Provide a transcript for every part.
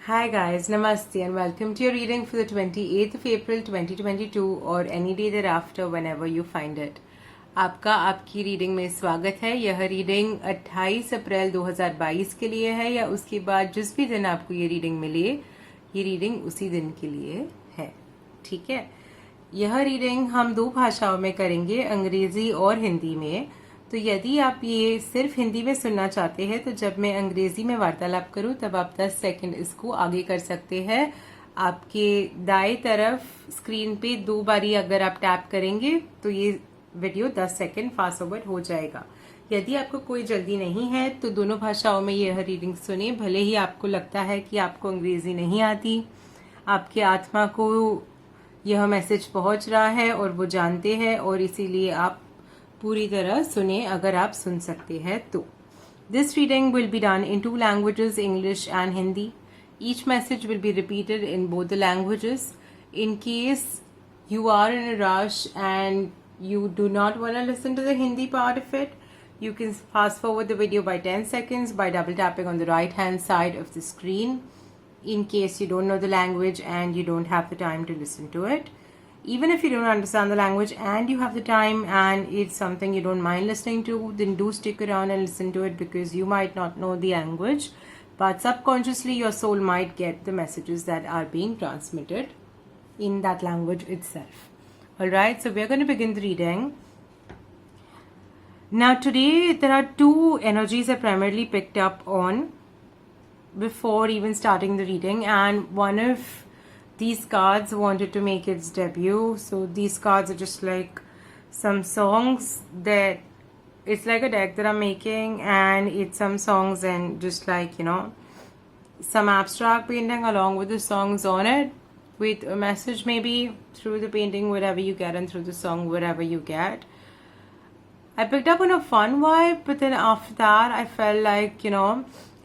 Hi guys, Namaste and welcome to your reading for the 28th of April 2022 or any day thereafter whenever you find it. आपका आपकी reading में स्वागत है। यह reading 28 अप्रैल 2022 के लिए है या उसके बाद जिस भी दिन आपको ये रीडिंग मिले, ये रीडिंग उसी दिन के लिए है। ठीक है, यह रीडिंग हम दो भाषाओं में करेंगे, अंग्रेजी और हिंदी में। तो यदि आप ये सिर्फ हिंदी में सुनना चाहते हैं तो जब मैं अंग्रेजी में वार्तालाप करूं तब आप 10 सेकंड इसको आगे कर सकते हैं। आपके दाएं तरफ स्क्रीन पे 2 बारी अगर आप टैप करेंगे तो ये वीडियो 10 सेकंड फास्ट फॉरवर्ड हो जाएगा। यदि आपको कोई जल्दी नहीं है तो दोनों भाषाओं में यह रीडिंग सुने। भले ही आपको लगता है कि आपको अंग्रेजी नहीं आती, आपके आत्मा को यह मैसेज पहुंच रहा है और वो जानते हैं और इसीलिए आप पूरी तरह सुने अगर आप सुन सकते हैं तो। This reading will be done in 2 languages, English and Hindi. Each message will be repeated in both the languages. In case you are in a rush and you do not want to listen to the Hindi part of it, you can fast forward the video by 10 seconds by double tapping on the right hand side of the screen. In case you don't know the language and you don't have the time to listen to it. Even if you don't understand the language and you have the time and it's something you don't mind listening to, then do stick around and listen to it because you might not know the language, but subconsciously your soul might get the messages that are being transmitted in that language itself. Alright, so we're going to begin the reading. Now today there are 2 energies I primarily picked up on before even starting the reading, and one of these cards wanted to make its debut. So these cards are just like some songs that it's like a deck that I'm making, and it's some songs and just like, you know, some abstract painting along with the songs on it with a message maybe through the painting, whatever you get, and through the song, whatever you get. I picked up on a fun vibe, but then after that I felt like, you know,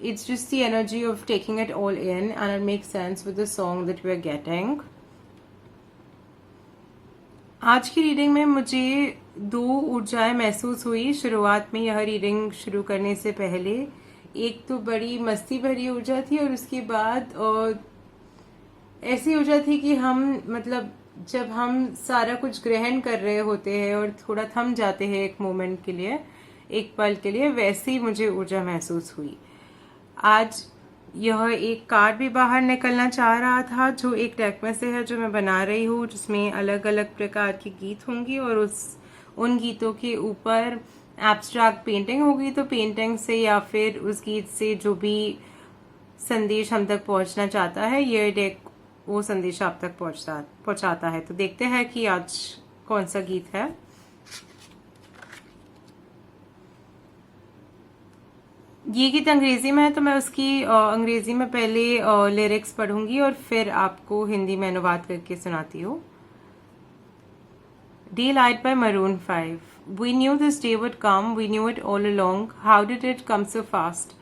it's just the energy of taking it all in and it makes sense with the song that we're getting. आज की reading में मुझे 2 ऊर्जाएं महसूस हुई शुरुआत में। यह reading शुरू करने से पहले एक तो बड़ी मस्ती भरी ऊर्जा थी और उसके बाद ऐसी ऊर्जा थी कि हम मतलब जब हम सारा कुछ ग्रहण कर रहे होते हैं और थोड़ा थम जाते हैं एक मोमेंट के लिए, एक पल के लिए, वैसी मुझे ऊर्जा महसूस हुई। आज यह एक कार्ड भी बाहर निकलना चाह रहा था जो एक डेक में से है जो मैं बना रही हूँ, जिसमें अलग अलग प्रकार के गीत होंगी और उन गीतों के ऊपर एब्स्ट्रैक्ट पेंटिंग होगी। तो पेंटिंग से या फिर उस गीत से जो भी संदेश हम तक पहुंचना चाहता है, ये डेक वो संदेश आप तक पहुंचाता है। तो देखते हैं कि आज कौन सा गीत है। ये गीत अंग्रेजी में है तो मैं उसकी अंग्रेजी में पहले लिरिक्स पढ़ूंगी और फिर आपको हिंदी में अनुवाद करके सुनाती हूँ। Daylight by Maroon 5. We knew this day would come, we knew it all along. How did it come so fast?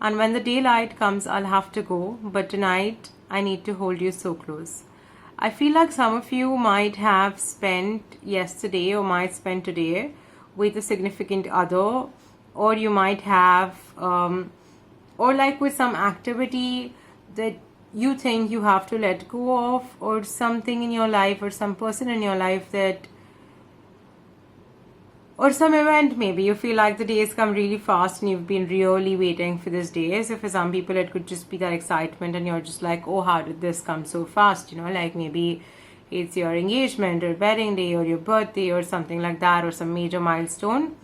And when the daylight comes, I'll have to go, but tonight I need to hold you so close. I feel like some of you might have spent yesterday or might spend today with a significant other, or you might have or like with some activity that you think you have to let go of, or something in your life or some person in your life that, or some event maybe you feel like the days come really fast and you've been really waiting for this day. So for some people it could just be that excitement and you're just like, oh, how did this come so fast, you know, like maybe it's your engagement or wedding day or your birthday or something like that, or some major milestone.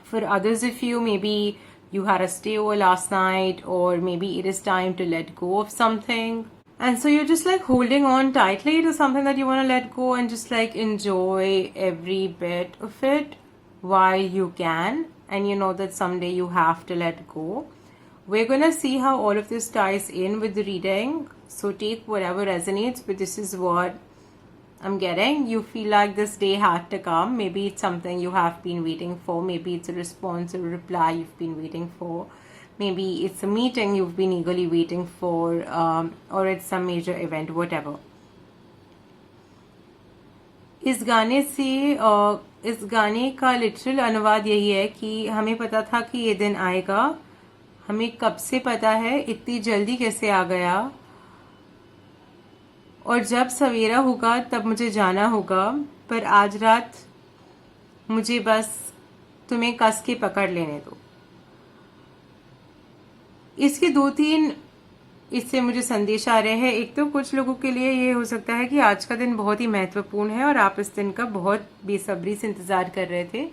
For others of you, maybe you had a stayover last night, or maybe it is time to let go of something. And so you're just like holding on tightly to something that you want to let go and just like enjoy every bit of it while you can. And you know that someday you have to let go. We're going to see how all of this ties in with the reading. So take whatever resonates, but this is what I'm getting. You feel like this day had to come. Maybe it's something you have been waiting for. Maybe it's a response or a reply you've been waiting for. Maybe it's a meeting you've been eagerly waiting for, or it's some major event, whatever. इस गाने का literal अनुवाद यही है कि हमें पता था कि ये दिन आएगा, हमें कब से पता है, इतनी जल्दी कैसे आ गया, और जब सवेरा होगा तब मुझे जाना होगा, पर आज रात मुझे बस तुम्हें कस के पकड़ लेने दो। इसके दो तीन इससे मुझे संदेश आ रहे हैं। एक तो कुछ लोगों के लिए ये हो सकता है कि आज का दिन बहुत ही महत्वपूर्ण है और आप इस दिन का बहुत बेसब्री से इंतजार कर रहे थे।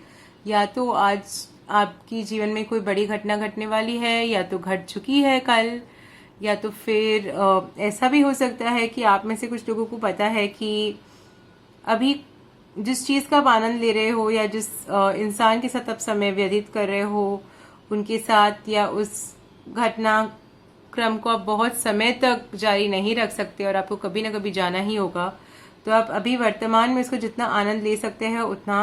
या तो आज आपकी जीवन में कोई बड़ी घटना घटने वाली है, या तो घट चुकी है कल, या तो फिर ऐसा भी हो सकता है कि आप में से कुछ लोगों को पता है कि अभी जिस चीज़ का आप आनंद ले रहे हो, या जिस इंसान के साथ आप समय व्यतीत कर रहे हो उनके साथ, या उस घटना क्रम को आप बहुत समय तक जारी नहीं रख सकते और आपको कभी ना कभी जाना ही होगा, तो आप अभी वर्तमान में इसको जितना आनंद ले सकते हैं उतना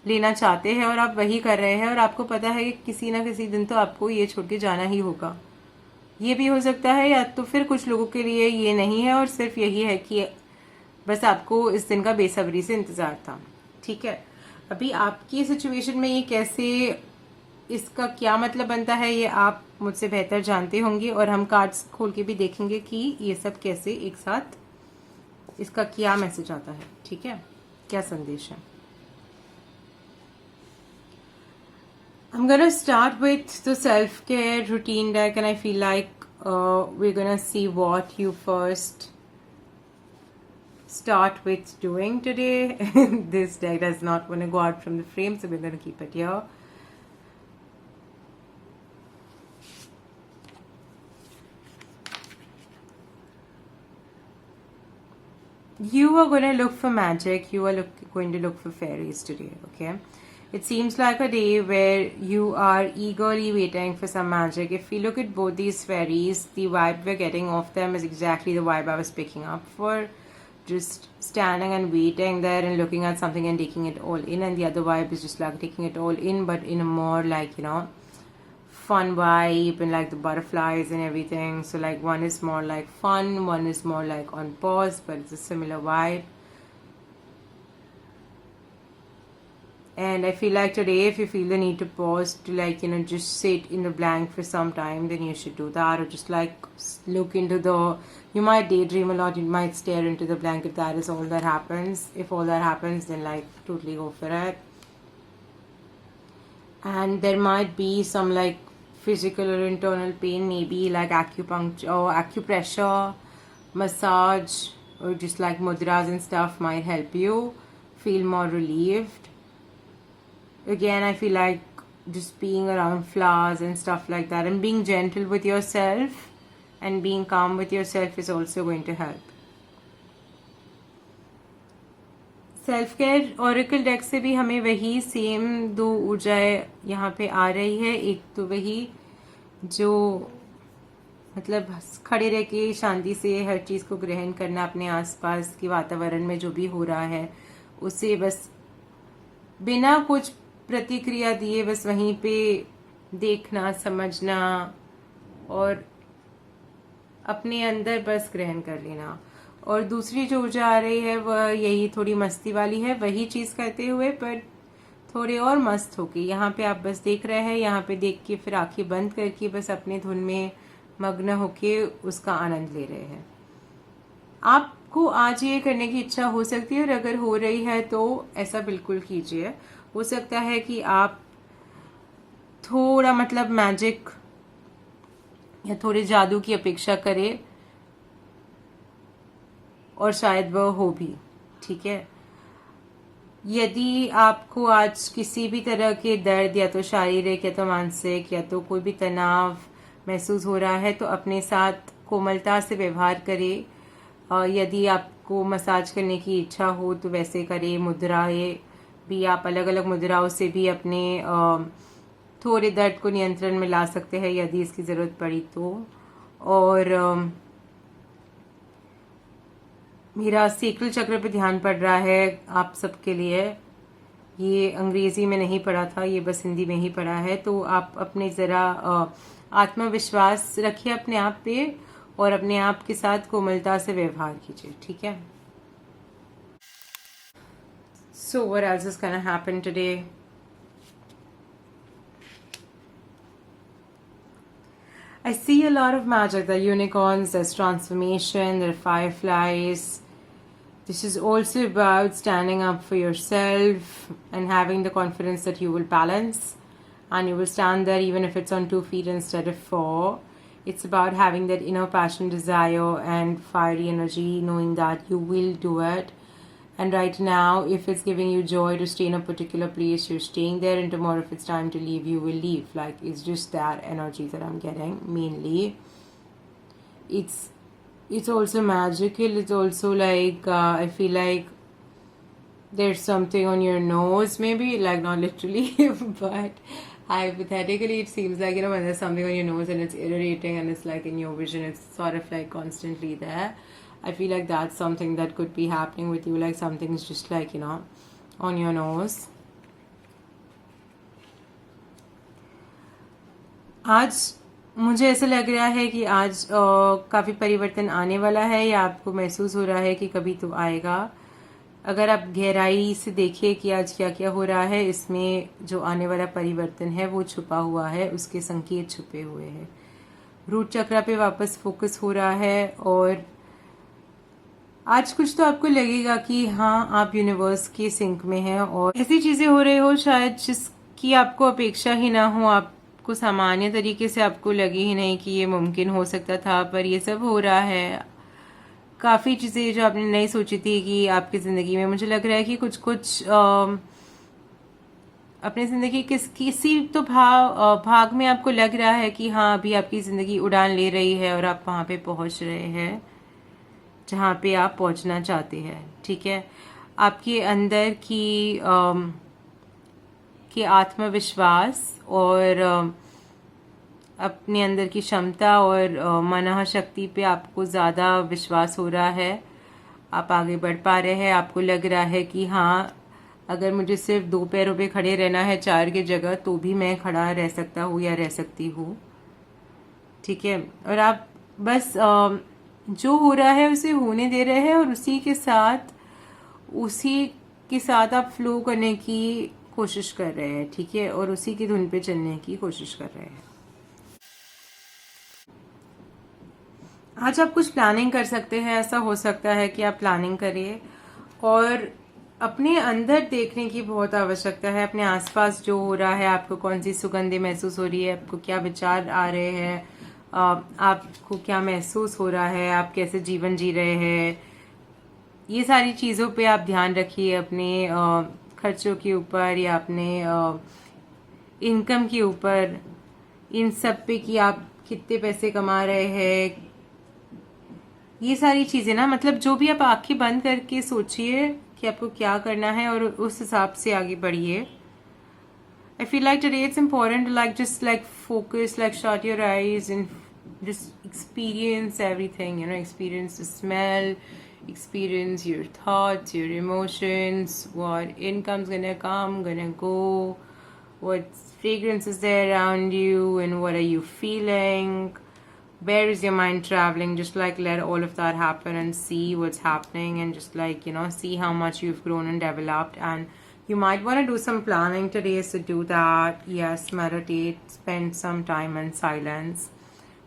लेना चाहते हैं और आप वही कर रहे हैं, और आपको पता है कि किसी ना किसी दिन तो आपको ये छोड़ के जाना ही होगा। ये भी हो सकता है, या तो फिर कुछ लोगों के लिए ये नहीं है और सिर्फ यही है कि बस आपको इस दिन का बेसब्री से इंतजार था। ठीक है, अभी आपकी सिचुएशन में ये कैसे, इसका क्या मतलब बनता है, ये आप मुझसे बेहतर जानते होंगे, और हम कार्ड्स खोल के भी देखेंगे कि ये सब कैसे एक साथ, इसका क्या मैसेज आता है। ठीक है, क्या संदेश है। I'm gonna start with the self-care routine deck, and I feel like we're gonna see what you first start with doing today. This deck does not want to go out from the frame, so we're gonna keep it here. You are going to look for magic. You are going to look for fairies today, okay? It seems like a day where you are eagerly waiting for some magic. If we look at both these fairies, the vibe we're getting off them is exactly the vibe I was picking up for. Just standing and waiting there and looking at something and taking it all in. And the other vibe is just like taking it all in, but in a more like, fun vibe, and like the butterflies and everything. So like one is more like fun, one is more like on pause, but it's a similar vibe. And I feel like today, if you feel the need to pause to like, just sit in the blank for some time, then you should do that. Or just like look into you might daydream a lot, you might stare into the blank if that is all that happens. If all that happens, then like totally go for it. And there might be some like physical or internal pain, maybe like acupuncture or acupressure, massage, or just like mudras and stuff might help you feel more relieved. Again, I feel like just being around flowers and stuff like that, and being gentle with yourself and being calm with yourself is also going to help. Self care oracle deck से भी हमें वही same दो ऊर्जाएं यहाँ पे आ रही है। एक तो वही जो मतलब खड़े रह के शांति से हर चीज़ को ग्रहण करना, अपने आसपास के वातावरण में जो भी हो रहा है उसे बस बिना कुछ प्रतिक्रिया दिए बस वहीं पे देखना, समझना और अपने अंदर बस ग्रहण कर लेना। और दूसरी जो ऊर्जा आ रही है वह यही थोड़ी मस्ती वाली है, वही चीज़ करते हुए पर थोड़े और मस्त होके यहाँ पे आप बस देख रहे हैं, यहाँ पे देख के फिर आंखें बंद करके बस अपने धुन में मग्न होके उसका आनंद ले रहे हैं। आपको आज ये करने की इच्छा हो सकती है, और अगर हो रही है तो ऐसा बिल्कुल कीजिए। हो सकता है कि आप थोड़ा मतलब मैजिक या थोड़े जादू की अपेक्षा करें, और शायद वह हो भी। ठीक है, यदि आपको आज किसी भी तरह के दर्द, या तो शारीरिक या तो मानसिक, या तो कोई भी तनाव महसूस हो रहा है, तो अपने साथ कोमलता से व्यवहार करें। यदि आपको मसाज करने की इच्छा हो तो वैसे करें। मुद्राएं भी आप अलग अलग मुद्राओं से भी अपने थोड़े दर्द को नियंत्रण में ला सकते हैं यदि इसकी ज़रूरत पड़ी तो। और मेरा सेक्रल चक्र पे ध्यान पड़ रहा है आप सबके लिए। ये अंग्रेजी में नहीं पढ़ा था, ये बस हिंदी में ही पढ़ा है। तो आप अपने ज़रा आत्मविश्वास रखिए अपने आप पे, और अपने आप के साथ कोमलता से व्यवहार कीजिए। ठीक है। So what else is gonna happen today? I see a lot of magic. There are unicorns, there's transformation, there are fireflies. This is also about standing up for yourself and having the confidence that you will balance and you will stand there even if it's on 2 feet instead of 4. It's about having that inner passion, desire, and fiery energy, knowing that you will do it. And right now, if it's giving you joy to stay in a particular place, you're staying there, and tomorrow, if it's time to leave, you will leave. Like, it's just that energy that I'm getting mainly. It's also magical. It's also like I feel like there's something on your nose, maybe, like not literally, but hypothetically, it seems like, when there's something on your nose and it's irritating and it's like in your vision, it's sort of like constantly there. I feel like that's something that could be happening with you, like something's just like, on your nose. आज मुझे ऐसा लग रहा है कि आज काफ़ी परिवर्तन आने वाला है या आपको महसूस हो रहा है कि कभी तो आएगा. अगर आप गहराई से देखिए कि आज क्या क्या हो रहा है, इसमें जो आने वाला परिवर्तन है वो छुपा हुआ है, उसके संकेत छुपे हुए हैं. रूट चक्र पे वापस फोकस हो रहा है और आज कुछ तो आपको लगेगा कि हाँ, आप यूनिवर्स के सिंक में हैं और ऐसी चीज़ें हो रही हो शायद जिसकी आपको अपेक्षा ही ना हो, आपको सामान्य तरीके से आपको लगे ही नहीं कि ये मुमकिन हो सकता था, पर ये सब हो रहा है. काफ़ी चीज़ें जो आपने नहीं सोची थी कि आपकी ज़िंदगी में, मुझे लग रहा है कि कुछ अपनी ज़िंदगी किसी तो भाग में आपको लग रहा है कि हाँ, अभी आपकी ज़िंदगी उड़ान ले रही है और आप वहाँ पे पहुँच रहे हैं जहाँ पे आप पहुँचना चाहते हैं. ठीक है, आपके अंदर की आत्मविश्वास और अपने अंदर की क्षमता और मन शक्ति पे आपको ज़्यादा विश्वास हो रहा है. आप आगे बढ़ पा रहे हैं. आपको लग रहा है कि हाँ, अगर मुझे सिर्फ 2 पैरों पे खड़े रहना है 4 की जगह, तो भी मैं खड़ा रह सकता हूँ या रह सकती हूँ. ठीक है, और आप बस जो हो रहा है उसे होने दे रहे हैं और उसी के साथ आप फ्लो करने की कोशिश कर रहे हैं. ठीक है, और उसी की धुन पे चलने की कोशिश कर रहे हैं. आज आप कुछ प्लानिंग कर सकते हैं. ऐसा हो सकता है कि आप प्लानिंग करिए और अपने अंदर देखने की बहुत आवश्यकता है. अपने आसपास जो हो रहा है, आपको कौन सी सुगंधें महसूस हो रही है, आपको क्या विचार आ रहे हैं, आपको क्या महसूस हो रहा है, आप कैसे जीवन जी रहे हैं, ये सारी चीज़ों पे आप ध्यान रखिए. अपने खर्चों के ऊपर या अपने इनकम के ऊपर, इन सब पे कि आप कितने पैसे कमा रहे हैं, ये सारी चीज़ें ना, मतलब जो भी आप आंखें बंद करके सोचिए कि आपको क्या करना है और उस हिसाब से आगे बढ़िए. I feel like today it's important to just focus, shut your eyes and just experience everything, experience the smell, experience your thoughts, your emotions, what income's gonna come, gonna go, what fragrance is there around you, and what are you feeling, where is your mind traveling. Just let all of that happen and see what's happening, and just see how much you've grown and developed. And you might want to do some planning today, so do that. Yes, meditate, spend some time in silence,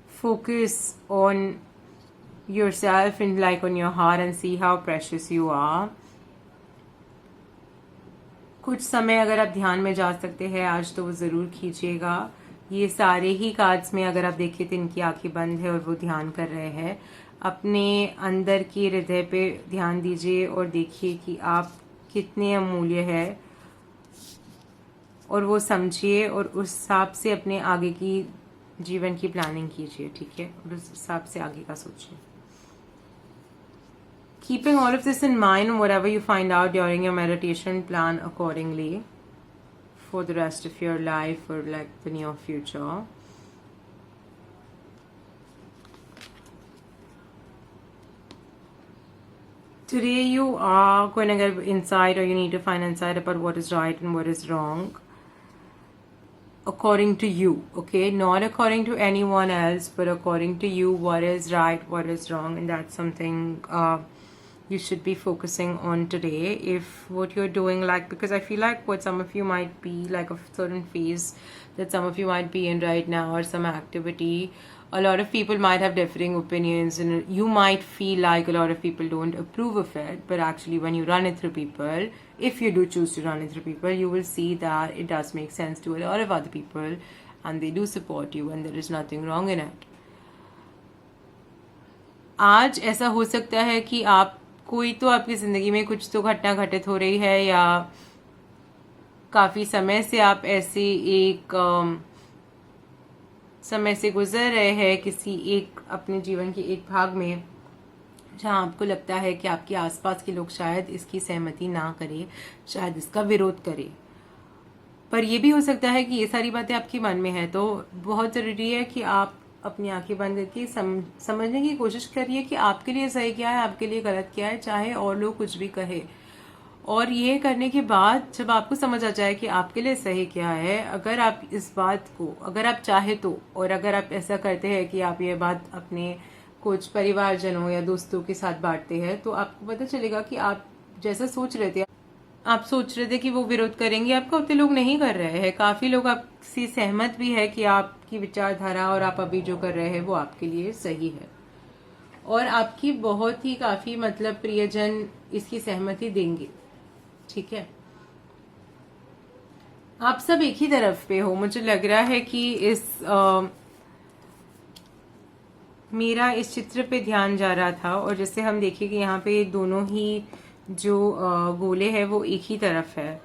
focus on yourself and on your heart and see how precious you are. कुछ समय अगर आप ध्यान में जा सकते हैं आज, तो वो ज़रूर कीजिएगा. ये सारे ही कार्ड्स में अगर आप देखिए तो इनकी आंखें बंद है और वो ध्यान कर रहे हैं. अपने अंदर के हृदय पे ध्यान दीजिए और देखिए कि आप कितने अमूल्य है, और वो समझिए और उस हिसाब से अपने आगे की जीवन की प्लानिंग कीजिए. ठीक है, और उस हिसाब से आगे का सोचिए. Keeping all of this in mind, whatever you find out during your meditation, plan accordingly for the rest of your life or the near future. Today you are going to get insight, or you need to find insight about what is right and what is wrong according to you. Okay, not according to anyone else, but according to you, what is right, what is wrong. And that's something you should be focusing on today. If what you're doing, like, because I feel like what some of you might be like a certain phase that some of you might be in right now, or some activity, a lot of people might have differing opinions, and you might feel like a lot of people don't approve of it. But actually, when you run it through people, if you do choose to run it through people, you will see that it does make sense to a lot of other people, and they do support you, and there is nothing wrong in it. आज ऐसा हो सकता है कि आप कोई तो आपकी ज़िंदगी में कुछ तो घटना घटित हो रही है, या काफ़ी समय से आप ऐसे एक समय से गुजर रहे हैं किसी एक अपने जीवन के एक भाग में, जहां आपको लगता है कि आपके आसपास के लोग शायद इसकी सहमति ना करें, शायद इसका विरोध करें। पर यह भी हो सकता है कि ये सारी बातें आपके मन में है। तो बहुत ज़रूरी है कि आप अपनी आंखें बंद करके समझने की कोशिश करिए कि आपके लिए सही क्या है, आपके लिए गलत क्या है, चाहे और लोग कुछ भी कहे। और ये करने के बाद जब आपको समझ आ जाए कि आपके लिए सही क्या है, अगर आप इस बात को, अगर आप चाहे तो, और अगर आप ऐसा करते हैं कि आप ये बात अपने कुछ परिवारजनों या दोस्तों के साथ बांटते हैं, तो आपको पता चलेगा कि आप जैसा सोच रहे थे, आप सोच रहे थे कि वो विरोध करेंगे, आपका उतने लोग नहीं कर रहे हैं। काफ़ी लोग आपसे सहमत भी है कि आपकी विचारधारा और आप अभी जो कर रहे हैं वो आपके लिए सही है, और आपकी बहुत ही काफ़ी मतलब प्रियजन इसकी सहमति देंगे। ठीक है, आप सब एक ही तरफ पे हो। मुझे लग रहा है कि मेरा इस चित्र पे ध्यान जा रहा था, और जैसे हम देखें कि यहाँ पे दोनों ही जो गोले हैं वो एक ही तरफ है,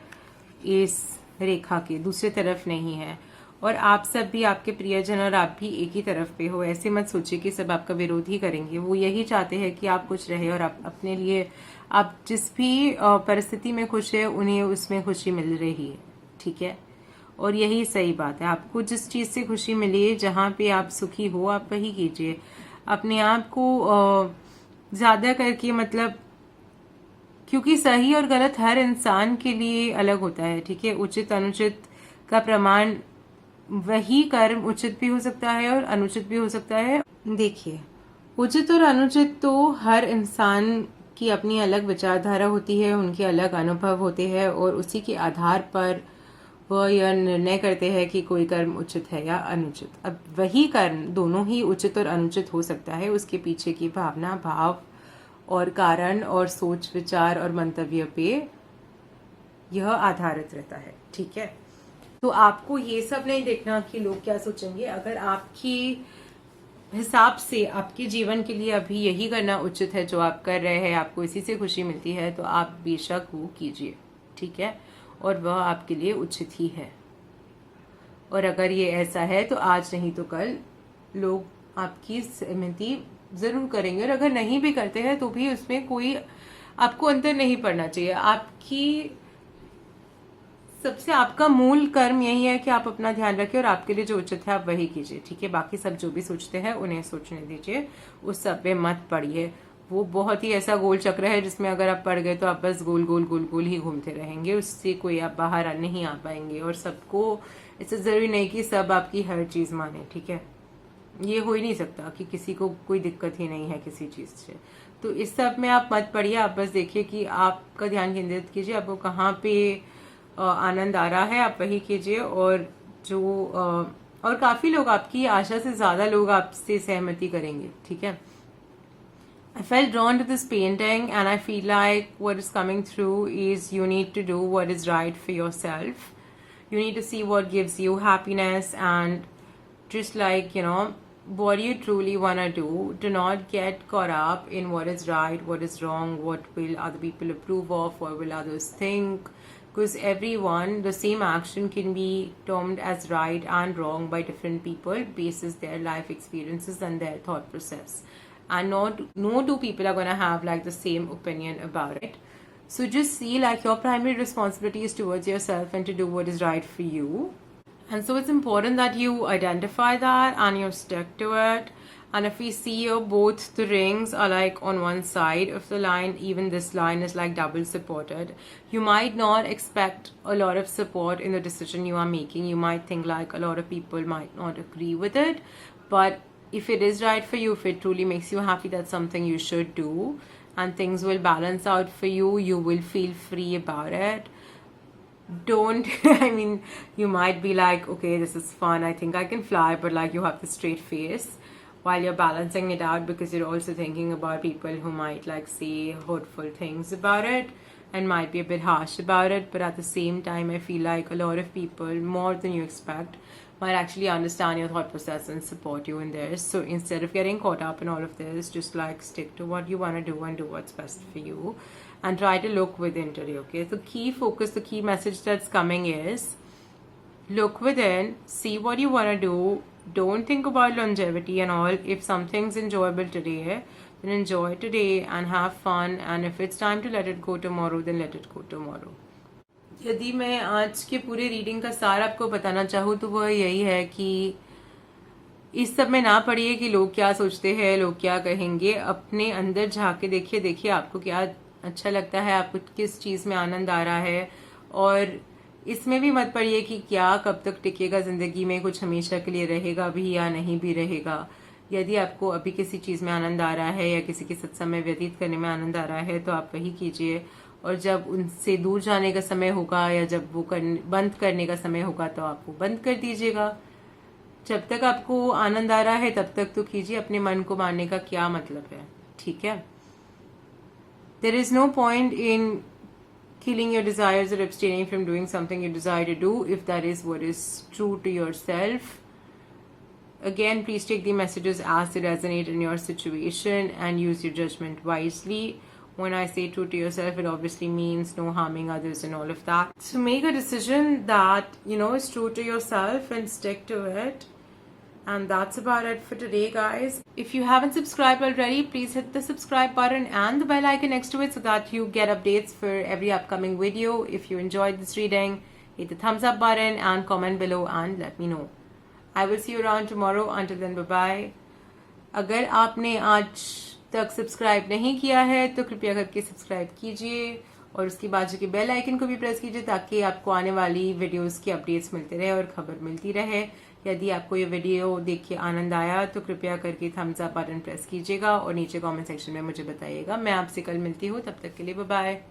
इस रेखा के दूसरे तरफ नहीं है। और आप सब भी, आपके प्रियजन और आप भी एक ही तरफ पे हो। ऐसे मत सोचिए कि सब आपका विरोध ही करेंगे। वो यही चाहते हैं कि आप खुश रहे, और आप अपने लिए, आप जिस भी परिस्थिति में खुश है, उन्हें उसमें खुशी मिल रही है। ठीक है, और यही सही बात है। आपको जिस चीज़ से खुशी मिले, जहाँ पे आप सुखी हो, आप वही कीजिए। अपने आप को ज़्यादा करके, मतलब, क्योंकि सही और गलत हर इंसान के लिए अलग होता है। ठीक है, उचित अनुचित का प्रमाण, वही कर्म उचित भी हो सकता है और अनुचित भी हो सकता है। देखिए, उचित और अनुचित तो हर इंसान की अपनी अलग विचारधारा होती है, उनके अलग अनुभव होते हैं, और उसी के आधार पर वह यह निर्णय करते हैं कि कोई कर्म उचित है या अनुचित। अब वही कर्म दोनों ही उचित और अनुचित हो सकता है, उसके पीछे की भावना, भाव और कारण और सोच विचार और मंतव्य पे यह आधारित रहता है। ठीक है, तो आपको ये सब नहीं देखना कि लोग क्या सोचेंगे। अगर आपकी हिसाब से आपके जीवन के लिए अभी यही करना उचित है जो आप कर रहे हैं, आपको इसी से खुशी मिलती है, तो आप बेशक वो कीजिए। ठीक है, और वह आपके लिए उचित ही है। और अगर ये ऐसा है तो आज नहीं तो कल लोग आपकी सहमति जरूर करेंगे, और अगर नहीं भी करते हैं तो भी उसमें कोई आपको अंतर नहीं पड़ना चाहिए। आपकी सबसे, आपका मूल कर्म यही है कि आप अपना ध्यान रखें, और आपके लिए जो उचित है आप वही कीजिए। ठीक है, बाकी सब जो भी सोचते हैं उन्हें सोचने दीजिए, उस सब पे मत पड़िए। वो बहुत ही ऐसा गोल चक्र है जिसमें अगर आप पड़ गए तो आप बस गोल गोल गोल गोल ही घूमते रहेंगे, उससे कोई आप बाहर नहीं आ पाएंगे। और सबको, इससे जरूरी नहीं कि सब आपकी हर चीज माने। ठीक है, ये हो ही नहीं सकता कि किसी को कोई दिक्कत ही नहीं है किसी चीज से। तो इस सब में आप मत पड़िए, आप बस देखिए कि आपका ध्यान केंद्रित कीजिए, आपको कहाँ पे आनंद आ रहा है, आप वही कीजिए। और जो और काफी लोग, आपकी आशा से ज्यादा लोग आपसे सहमति करेंगे। ठीक है, I felt drawn to this painting, and I feel like what is coming through is you need to do what is right for yourself. You need to see what gives you happiness, and just like, what you truly want to do. Do not get caught up in what is right, what is wrong, what will other people approve of, what will others think. Because everyone, the same action can be termed as right and wrong by different people basis their life experiences and their thought process. And no two people are going to have like the same opinion about it. So just see like your primary responsibility is towards yourself and to do what is right for you. And so it's important that you identify that and you stick to it. And if we see here, both the rings are like on one side of the line, even this line is like double supported. You might not expect a lot of support in the decision you are making. You might think like a lot of people might not agree with it, but if it is right for you, if it truly makes you happy, that's something you should do. and things will balance out for you. You will feel free about it. Don't I mean, you might be like, okay, this is fun, I think I can fly, but like you have the straight face while you're balancing it out, because you're also thinking about people who might like say hurtful things about it and might be a bit harsh about it. But at the same time, I feel like a lot of people, more than you expect, might actually understand your thought process and support you in this. So instead of getting caught up in all of this, just like stick to what you want to do and do what's best for you, and try to look within today. Okay, so key focus, the key message that's coming is look within, see what you want to do. Don't think about longevity and all. If something's enjoyable today, then enjoy today and have fun, and if it's time to let it go tomorrow, then let it go tomorrow. यदि मैं आज के पूरे reading का सार आपको बताना चाहूँ तो वह यही है कि इस सब में ना पड़िए कि लोग क्या सोचते हैं, लोग क्या कहेंगे। अपने अंदर झांक के देखिए आपको क्या अच्छा लगता है, आपको किस चीज़ में आनंद आ रहा है, और इसमें भी मत पड़िए कि क्या कब तक टिकेगा ज़िंदगी में, कुछ हमेशा के लिए रहेगा भी या नहीं भी रहेगा। यदि आपको अभी किसी चीज़ में आनंद आ रहा है या किसी के साथ समय व्यतीत करने में आनंद आ रहा है तो आप वही कीजिए, और जब उनसे दूर जाने का समय होगा या जब वो बंद करने का समय होगा तो आप वो बंद कर दीजिएगा। जब तक आपको आनंद आ रहा है तब तक तो कीजिए, अपने मन को मारने का क्या मतलब है, ठीक है। There is no point in killing your desires or abstaining from doing something you desire to do if that is what is true to yourself. Again, please take the messages as they resonate in your situation and use your judgment wisely. When I say true to yourself, it obviously means no harming others and all of that. So make a decision that, is true to yourself and stick to it. And that's about it for today, guys. If you haven't subscribed already, please hit the subscribe button and the bell icon next to it so that you get updates for every upcoming video. If you enjoyed this reading, hit the thumbs up button and comment below and let me know. I will see you around tomorrow. Until then, bye-bye. अगर आपने आज तक subscribe नहीं किया है तो कृपया करके सब्सक्राइब कीजिए और उसकी बाजू के बेल आइकन को भी प्रेस कीजिए ताकि आपको आने वाली वीडियोस की अपडेट्स मिलते रहे और खबर मिलती रहे। यदि आपको ये वीडियो देख के आनंद आया तो कृपया करके थम्स अप बटन प्रेस कीजिएगा और नीचे कमेंट सेक्शन में मुझे बताइएगा। मैं आपसे कल मिलती हूँ, तब तक के लिए बाय बाय।